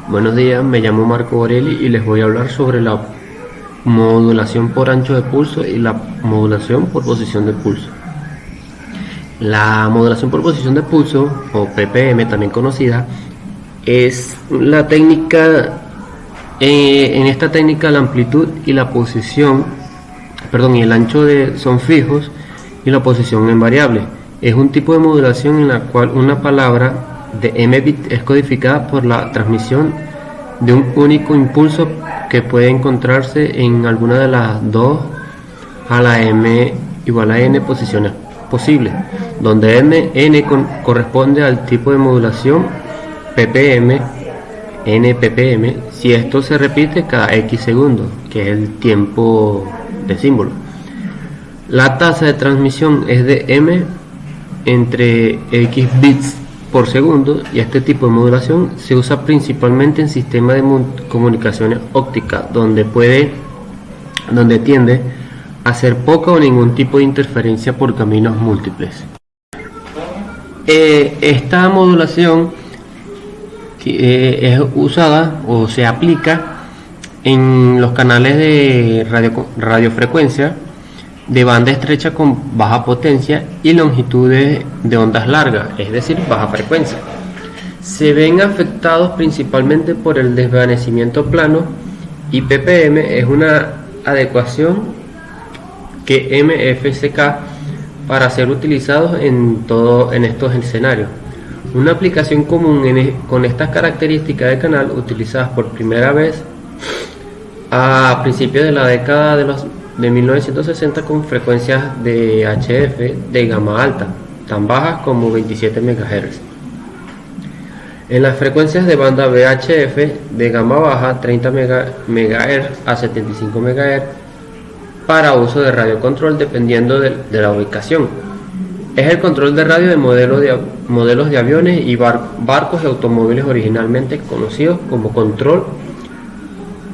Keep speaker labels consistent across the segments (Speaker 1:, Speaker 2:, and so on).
Speaker 1: Buenos días, me llamo Marco Borelli y les voy a hablar sobre la modulación por ancho de pulso y la modulación por posición de pulso. La modulación por posición de pulso, o PPM también conocida, es la técnica, en esta técnica la amplitud y la posición, y el ancho son fijos y la posición es variable. Es un tipo de modulación en la cual una palabra de m bit es codificada por la transmisión de un único impulso que puede encontrarse en alguna de las 2 a la m igual a n posiciones posibles, donde n corresponde al tipo de modulación ppm, n ppm, si esto se repite cada x segundos, que es el tiempo de símbolo. La tasa de transmisión es de m entre x bits por segundo, y este tipo de modulación se usa principalmente en sistemas de comunicaciones ópticas, donde tiende a hacer poca o ningún tipo de interferencia por caminos múltiples. Esta modulación es usada o se aplica en los canales de radiofrecuencia de banda estrecha con baja potencia y longitudes de ondas largas, es decir, baja frecuencia. Se ven afectados principalmente por el desvanecimiento plano, y ppm es una adecuación que MFCK para ser utilizados en estos escenarios. Una aplicación común con estas características de canal, utilizadas por primera vez a principios de la década de 1960 con frecuencias de HF de gama alta, tan bajas como 27 MHz. En las frecuencias de banda VHF de gama baja, 30 MHz a 75 MHz, para uso de radiocontrol dependiendo de la ubicación. Es el control de radio de modelos de aviones y barcos y automóviles, originalmente conocidos como control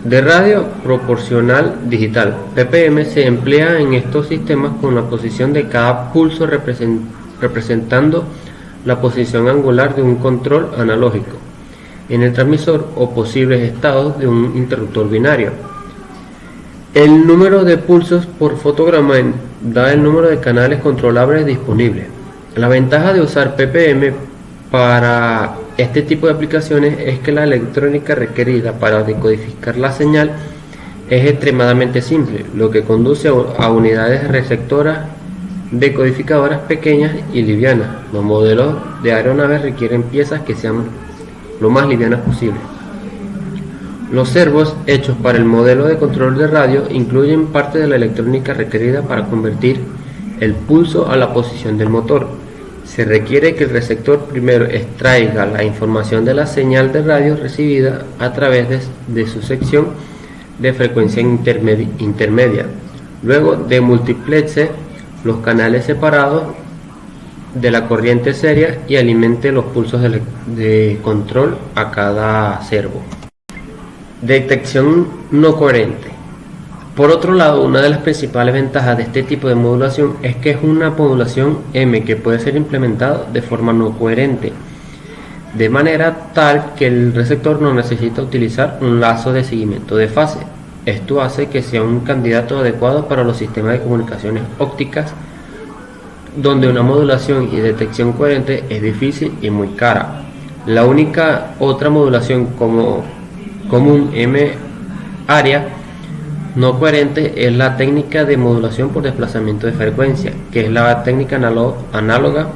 Speaker 1: de radio proporcional digital. ppm se emplea en estos sistemas con la posición de cada pulso representando la posición angular de un control analógico en el transmisor o posibles estados de un interruptor binario. El número de pulsos por fotograma da el número de canales controlables disponibles. La ventaja de usar ppm para este tipo de aplicaciones es que la electrónica requerida para decodificar la señal es extremadamente simple, lo que conduce a unidades receptoras decodificadoras pequeñas y livianas. Los modelos de aeronaves requieren piezas que sean lo más livianas posible. Los servos hechos para el modelo de control de radio incluyen parte de la electrónica requerida para convertir el pulso a la posición del motor. Se requiere que el receptor primero extraiga la información de la señal de radio recibida a través de su sección de frecuencia intermedia. Luego demultiplexe los canales separados de la corriente seria y alimente los pulsos de control a cada servo. Detección no coherente. Por otro lado, una de las principales ventajas de este tipo de modulación es que es una modulación M que puede ser implementada de forma no coherente, de manera tal que el receptor no necesita utilizar un lazo de seguimiento de fase. Esto hace que sea un candidato adecuado para los sistemas de comunicaciones ópticas, donde una modulación y detección coherente es difícil y muy cara. La única otra modulación común M área no coherente es la técnica de modulación por desplazamiento de frecuencia, que es la técnica análoga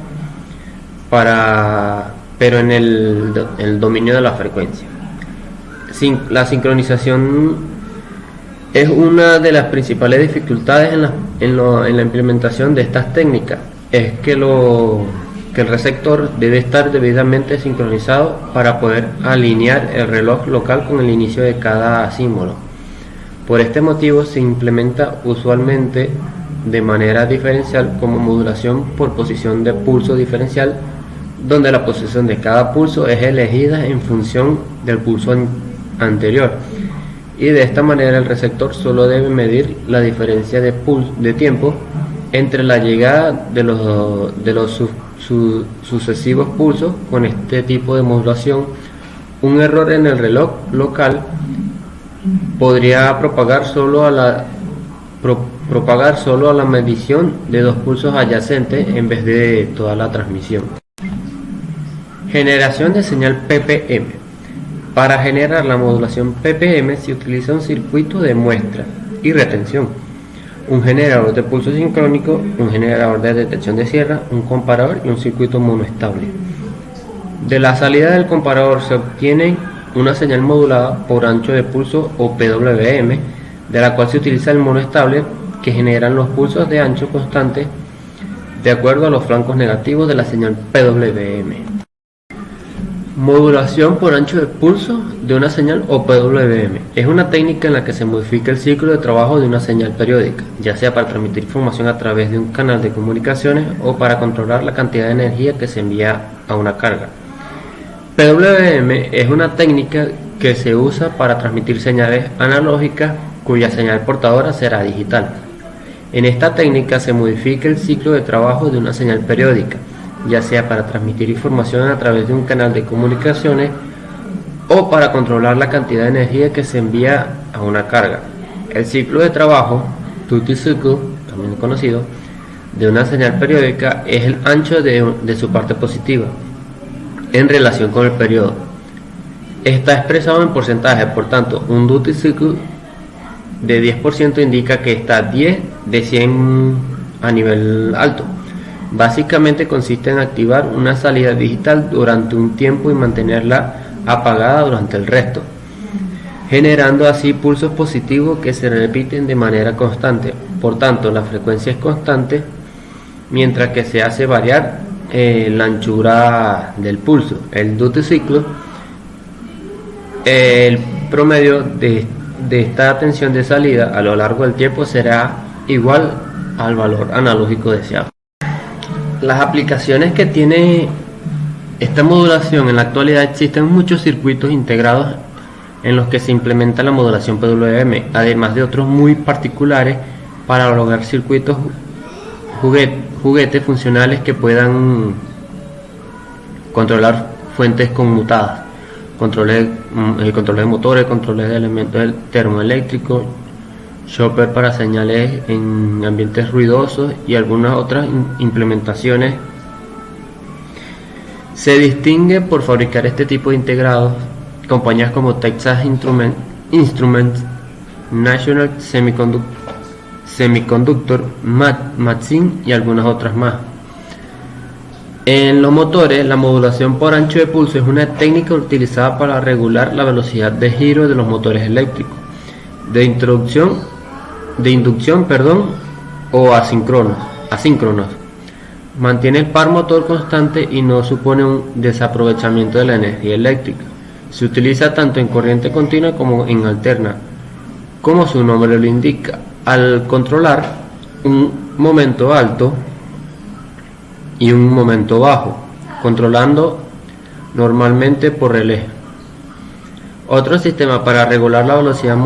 Speaker 1: pero en el dominio de la frecuencia. La sincronización es una de las principales dificultades en la implementación de estas técnicas. Es que el receptor debe estar debidamente sincronizado para poder alinear el reloj local con el inicio de cada símbolo. Por este motivo se implementa usualmente de manera diferencial como modulación por posición de pulso diferencial, donde la posición de cada pulso es elegida en función del pulso anterior, y de esta manera el receptor solo debe medir la diferencia de tiempo entre la llegada de los sucesivos pulsos. Con este tipo de modulación Un error en el reloj local podría propagar solo a la medición de dos pulsos adyacentes en vez de toda la transmisión. Generación de señal ppm. Para generar la modulación ppm se utiliza un circuito de muestra y retención, un generador de pulso sincrónico, un generador de detección de sierra, un comparador y un circuito monoestable. De la salida del comparador se obtiene una señal modulada por ancho de pulso o PWM, de la cual se utiliza el monoestable, que generan los pulsos de ancho constante de acuerdo a los flancos negativos de la señal PWM. Modulación por ancho de pulso de una señal o PWM es una técnica en la que se modifica el ciclo de trabajo de una señal periódica, ya sea para transmitir información a través de un canal de comunicaciones o para controlar la cantidad de energía que se envía a una carga. PWM es una técnica que se usa para transmitir señales analógicas cuya señal portadora será digital. En esta técnica se modifica el ciclo de trabajo de una señal periódica, ya sea para transmitir información a través de un canal de comunicaciones o para controlar la cantidad de energía que se envía a una carga. El ciclo de trabajo, duty cycle, también conocido, de una señal periódica es el ancho de su parte positiva en relación con el periodo. Está expresado en porcentaje, por tanto, un duty cycle de 10% indica que está 10 de 100 a nivel alto. Básicamente consiste en activar una salida digital durante un tiempo y mantenerla apagada durante el resto, generando así pulsos positivos que se repiten de manera constante. Por tanto, la frecuencia es constante, mientras que se hace variar la anchura del pulso. El duty ciclo, el promedio de esta tensión de salida a lo largo del tiempo será igual al valor analógico deseado. Las aplicaciones que tiene esta modulación en la actualidad: existen muchos circuitos integrados en los que se implementa la modulación PWM, además de otros muy particulares para lograr circuitos juguetes funcionales que puedan controlar fuentes conmutadas, controles de motores, controles de elementos termoeléctricos, chopper para señales en ambientes ruidosos y algunas otras implementaciones. Se distingue por fabricar este tipo de integrados compañías como Texas Instruments, National Semiconductor, Maxim y algunas otras más. En los motores, la modulación por ancho de pulso es una técnica utilizada para regular la velocidad de giro de los motores eléctricos de inducción o asíncronos. Mantiene el par motor constante y no supone un desaprovechamiento de la energía eléctrica. Se utiliza tanto en corriente continua como en alterna, como su nombre lo indica, al controlar un momento alto y un momento bajo, controlando normalmente por relé. Otro sistema para regular la velocidad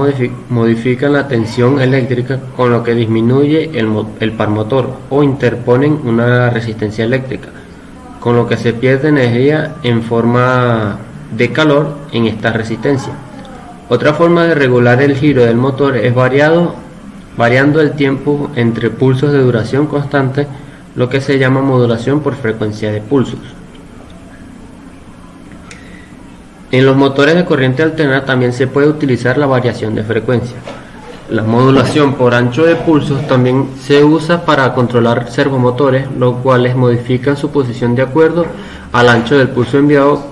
Speaker 1: modifican la tensión eléctrica, con lo que disminuye el par motor, o interponen una resistencia eléctrica, con lo que se pierde energía en forma de calor en esta resistencia. Otra forma de regular el giro del motor es variando el tiempo entre pulsos de duración constante, lo que se llama modulación por frecuencia de pulsos. En los motores de corriente alterna también se puede utilizar la variación de frecuencia. La modulación por ancho de pulsos también se usa para controlar servomotores, los cuales modifican su posición de acuerdo al ancho del pulso enviado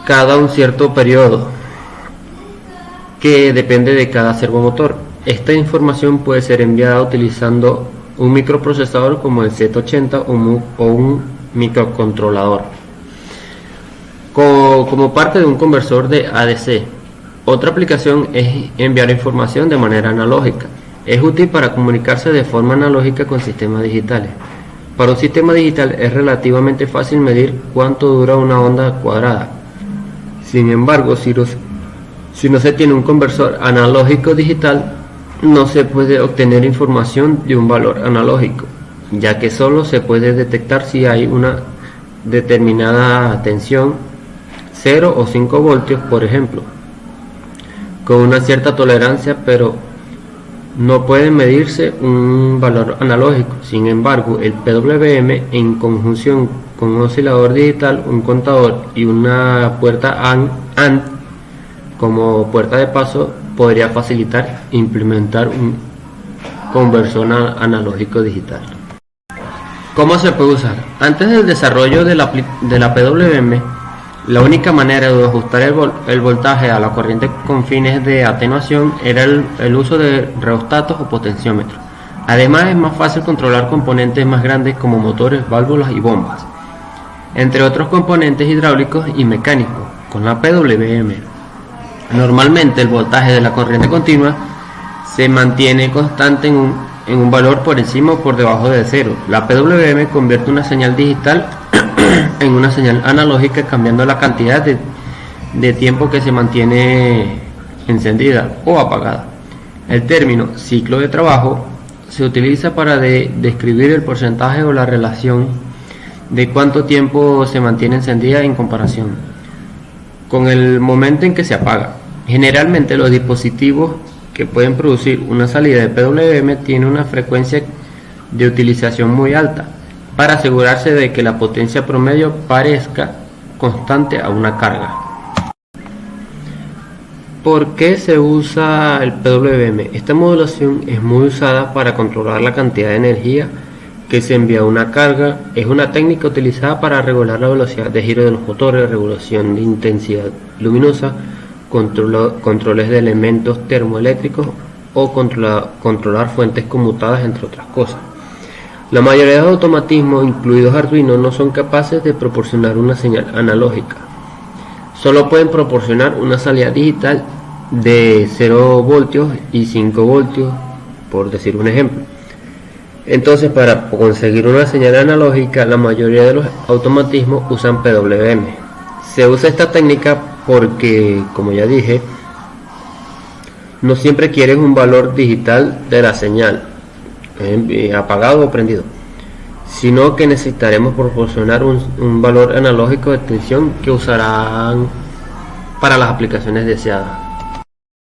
Speaker 1: cada un cierto periodo, que depende de cada servomotor. Esta información puede ser enviada utilizando un microprocesador como el Z80 o un microcontrolador, como parte de un conversor de ADC. Otra aplicación es enviar información de manera analógica. Es útil para comunicarse de forma analógica con sistemas digitales. Para un sistema digital es relativamente fácil medir cuánto dura una onda cuadrada. Sin embargo, si no se tiene un conversor analógico digital, no se puede obtener información de un valor analógico, ya que solo se puede detectar si hay una determinada tensión, 0 o 5 voltios, por ejemplo, con una cierta tolerancia, pero no puede medirse un valor analógico. Sin embargo, el PWM, en conjunción con un oscilador digital, un contador y una puerta AND como puerta de paso, podría facilitar implementar un conversor analógico digital. ¿Cómo se puede usar? Antes del desarrollo de la PWM, la única manera de ajustar el voltaje a la corriente con fines de atenuación era el uso de reostatos o potenciómetros. Además, es más fácil controlar componentes más grandes como motores, válvulas y bombas, entre otros componentes hidráulicos y mecánicos. Con la PWM, normalmente el voltaje de la corriente continua se mantiene constante en un valor por encima o por debajo de cero. La PWM convierte una señal digital en una señal analógica, cambiando la cantidad de tiempo que se mantiene encendida o apagada. El término ciclo de trabajo se utiliza para describir el porcentaje o la relación de cuánto tiempo se mantiene encendida en comparación con el momento en que se apaga. Generalmente los dispositivos que pueden producir una salida de PWM tienen una frecuencia de utilización muy alta, para asegurarse de que la potencia promedio parezca constante a una carga. ¿Por qué se usa el PWM? Esta modulación es muy usada para controlar la cantidad de energía que se envía a una carga. Es una técnica utilizada para regular la velocidad de giro de los motores, regulación de intensidad luminosa, controles de elementos termoeléctricos o controlar fuentes conmutadas, entre otras cosas. La mayoría de los automatismos, incluidos Arduino, no son capaces de proporcionar una señal analógica. Solo pueden proporcionar una salida digital de 0 voltios y 5 voltios, por decir un ejemplo. Entonces, para conseguir una señal analógica, la mayoría de los automatismos usan PWM. Se usa esta técnica porque, como ya dije, no siempre quieres un valor digital de la señal, apagado o prendido, sino que necesitaremos proporcionar un valor analógico de tensión que usarán para las aplicaciones deseadas.